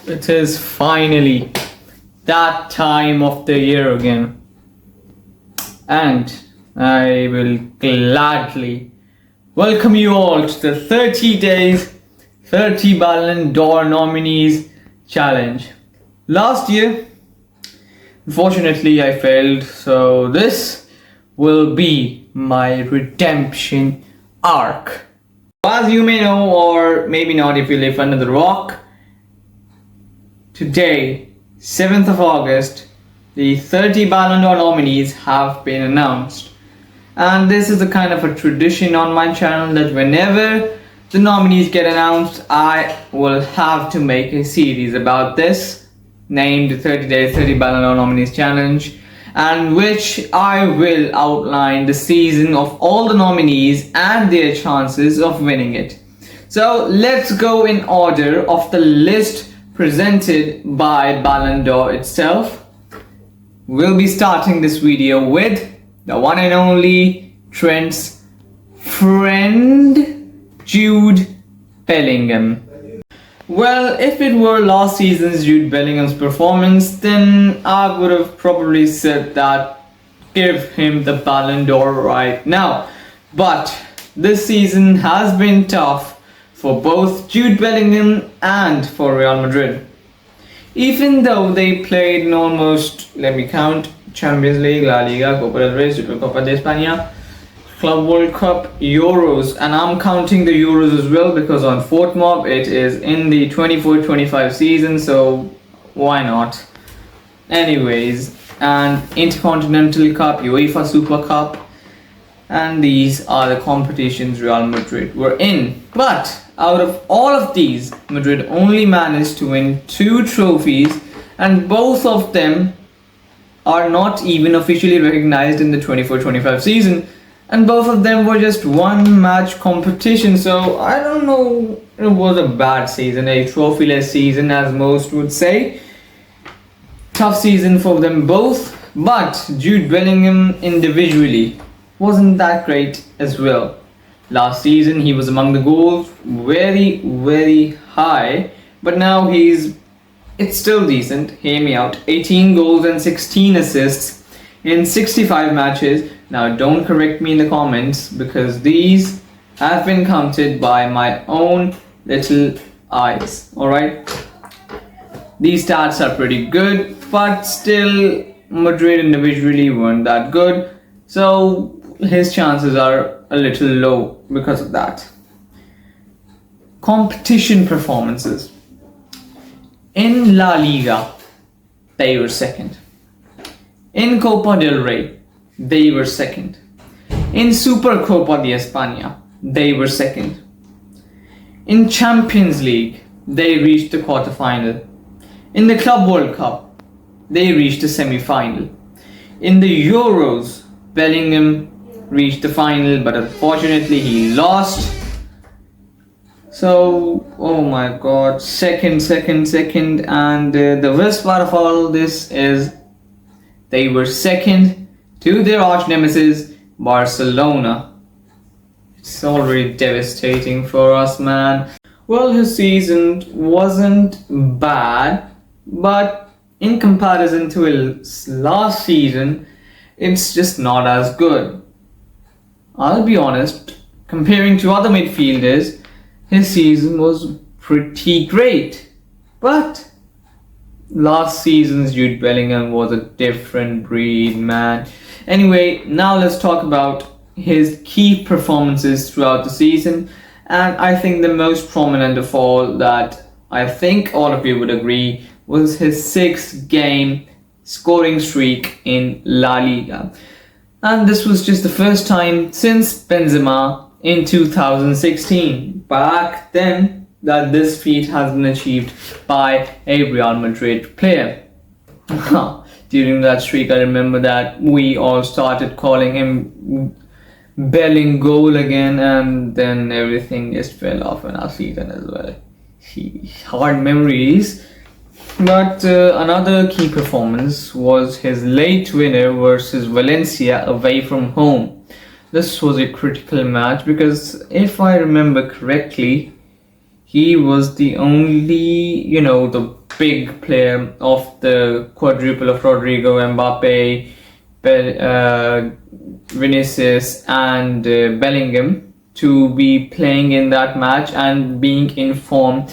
It is finally that time of the year again, and I will gladly welcome you all to the 30 days 30 Ballon d'Or nominees challenge. Last year, unfortunately, I failed, so this will be my redemption arc. As you may know, or maybe not if you live under the rock, today, 7th of August, the 30 Ballon d'Or nominees have been announced. And this is a kind of a tradition on my channel that whenever the nominees get announced, I will have to make a series about this, named the 30 Days 30 Ballon d'Or Nominees Challenge, and which I will outline the season of all the nominees and their chances of winning it. So let's go in order of the list presented by Ballon d'Or itself. We'll be starting this video with the one and only Trent's friend, Jude Bellingham. Well, if it were last season's Jude Bellingham's performance, then I would have probably said that give him the Ballon d'Or right now. But this season has been tough for both Jude Bellingham and for Real Madrid. Even though they played in almost, let me count, Champions League, La Liga, Copa del Rey, Supercopa de España, Club World Cup, Euros, and I'm counting the Euros as well because on Fortmob it is in the 24-25 season, so why not? Anyways, and Intercontinental Cup, UEFA Super Cup, and these are the competitions Real Madrid were in. But out of all of these, Madrid only managed to win 2 trophies, and both of them are not even officially recognized in the 24-25 season, and both of them were just one match competition. So I don't know, it was a bad season, a trophyless season as most would say. Tough season for them both, but Jude Bellingham individually wasn't that great as well. Last season he was among the goals very high, but now it's still decent. Hear me out, 18 goals and 16 assists in 65 matches. Now don't correct me in the comments because these have been counted by my own little eyes. Alright, these stats are pretty good, but still Madrid individually weren't that good, so his chances are a little low because of that. Competition performances. In La Liga, they were second. In Copa del Rey, they were second. In Supercopa de España, they were second. In Champions League, they reached the quarter-final. In the Club World Cup, they reached the semi-final. In the Euros, Bellingham reached the final, but unfortunately he lost. So, oh my god, second, and the worst part of all this is they were second to their arch nemesis, Barcelona. It's already devastating for us, man. Well, his season wasn't bad, but in comparison to his last season, it's just not as good. I'll be honest, comparing to other midfielders, his season was pretty great. But last season's Jude Bellingham was a different breed, man. Anyway, now let's talk about his key performances throughout the season. And I think the most prominent of all, that I think all of you would agree, was his 6-game scoring streak in La Liga. And this was just the first time since Benzema in 2016. Back then, that this feat has been achieved by a Real Madrid player. During that streak, I remember that we all started calling him Belling again, and then everything just fell off in our season as well. Hard memories. But another key performance was his late winner versus Valencia away from home. This was a critical match because if I remember correctly, he was the only, the big player of the quadruple of Rodrigo, Mbappe, Vinicius, and Bellingham to be playing in that match and being in form.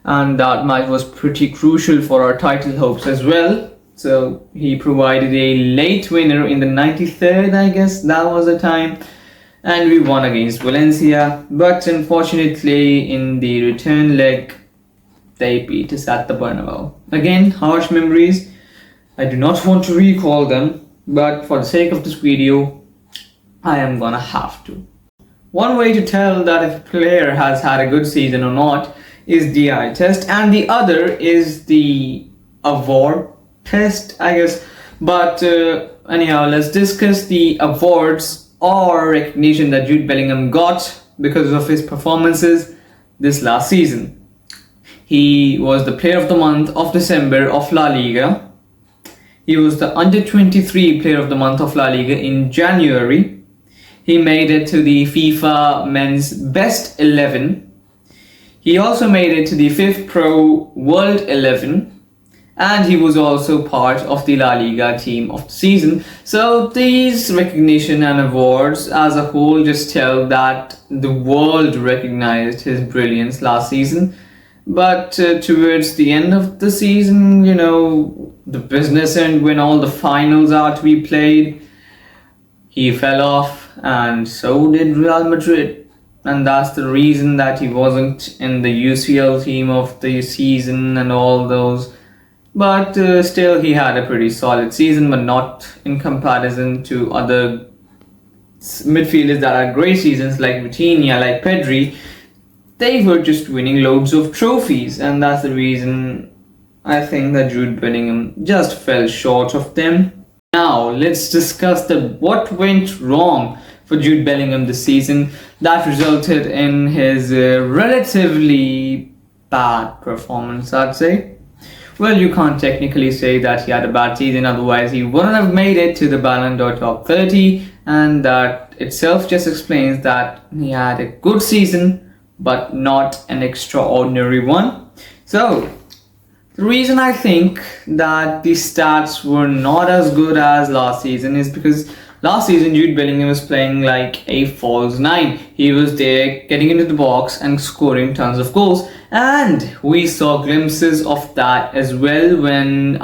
And that match was pretty crucial for our title hopes as well. So he provided a late winner in the 93rd, I guess that was the time, and we won against Valencia. But unfortunately, in the return leg, they beat us at the Bernabeu. Again, harsh memories. I do not want to recall them, but for the sake of this video, I am gonna have to. One way to tell that if a player has had a good season or not is the eye test, and the other is the award test, I guess. But anyhow, let's discuss the awards or recognition that Jude Bellingham got because of his performances this last season. He was the player of the month of December of La Liga. He was the under 23 player of the month of La Liga in January. He made it to the FIFA men's best 11. He also made it to the FIF Pro World 11. And he was also part of the La Liga team of the season. So these recognition and awards as a whole just tell that the world recognized his brilliance last season. But towards the end of the season, you know, the business end, when all the finals are to be played, he fell off, and so did Real Madrid. And that's the reason that he wasn't in the UCL team of the season and all those. But still, he had a pretty solid season, but not in comparison to other midfielders that had great seasons like Vitinha, like Pedri. They were just winning loads of trophies, and that's the reason I think that Jude Bellingham just fell short of them. Now, let's discuss what went wrong for Jude Bellingham this season that resulted in his relatively bad performance, I'd say. Well, you can't technically say that he had a bad season, otherwise he wouldn't have made it to the Ballon d'Or top 30, and that itself just explains that he had a good season, but not an extraordinary one. So, the reason I think that the stats were not as good as last season is because last season Jude Bellingham was playing like a false nine. He was there getting into the box and scoring tons of goals. And we saw glimpses of that as well when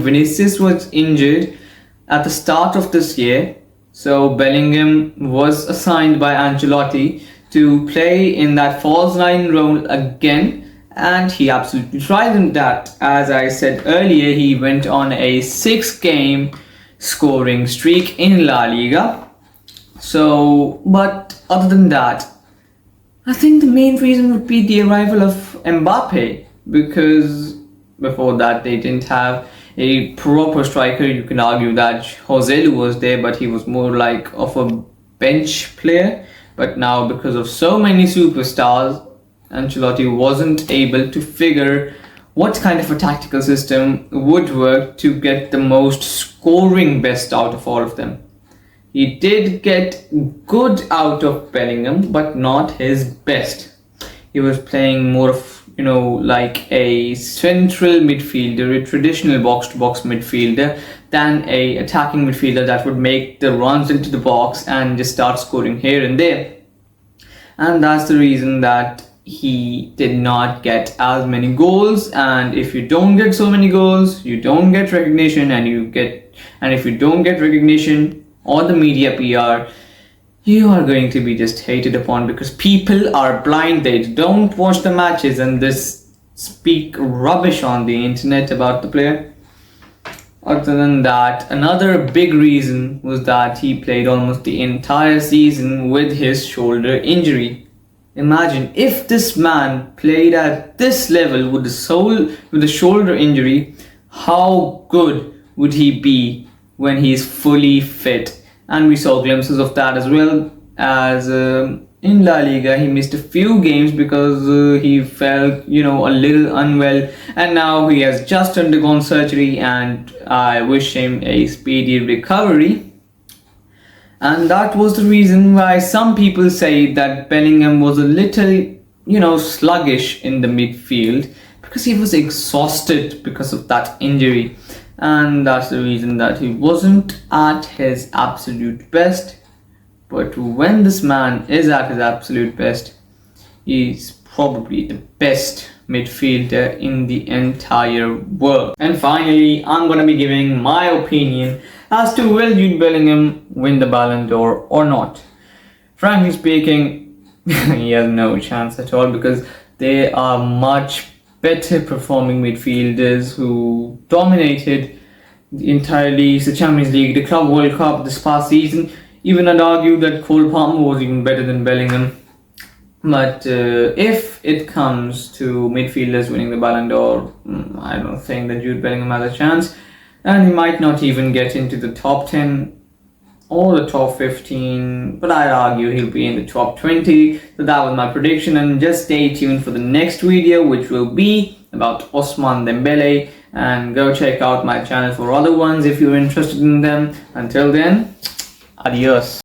Vinicius was injured at the start of this year. So Bellingham was assigned by Ancelotti to play in that false nine role again, and he absolutely tried in that. As I said earlier, he went on a 6-game scoring streak in La Liga. So, but other than that, I think the main reason would be the arrival of Mbappe, because before that they didn't have a proper striker. You can argue that Joselu was there, but he was more like of a bench player. But now, because of so many superstars, Ancelotti wasn't able to figure what kind of a tactical system would work to get the most scoring best out of all of them. He did get good out of Bellingham, but not his best. He was playing more of, like a central midfielder, a traditional box-to-box midfielder, than a attacking midfielder that would make the runs into the box and just start scoring here and there. And that's the reason that he did not get as many goals. And if you don't get so many goals, you don't get recognition, and if you don't get recognition or the media PR, you are going to be just hated upon, because people are blind. They don't watch the matches and just speak rubbish on the internet about the player. Other than that, another big reason was that he played almost the entire season with his shoulder injury. Imagine if this man played at this level with a shoulder injury, how good would he be when he's fully fit? And we saw glimpses of that as well, as in La Liga he missed a few games because he felt a little unwell, and now he has just undergone surgery, and I wish him a speedy recovery. And that was the reason why some people say that Bellingham was a little sluggish in the midfield, because he was exhausted because of that injury, and that's the reason that he wasn't at his absolute best. But when this man is at his absolute best, he's probably the best midfielder in the entire world. And finally, I'm gonna be giving my opinion as to will Jude Bellingham win the Ballon d'Or or not. Frankly speaking, he has no chance at all, because there are much better performing midfielders who dominated the entire league, the Champions League, the Club World Cup this past season. Even I'd argue that Cole Palmer was even better than Bellingham. But if it comes to midfielders winning the Ballon d'Or, I don't think that Jude Bellingham has a chance, and he might not even get into the top 10 or the top 15, but I'd argue he'll be in the top 20. So that was my prediction, and just stay tuned for the next video, which will be about Ousmane Dembele, and go check out my channel for other ones if you're interested in them. Until then, adios.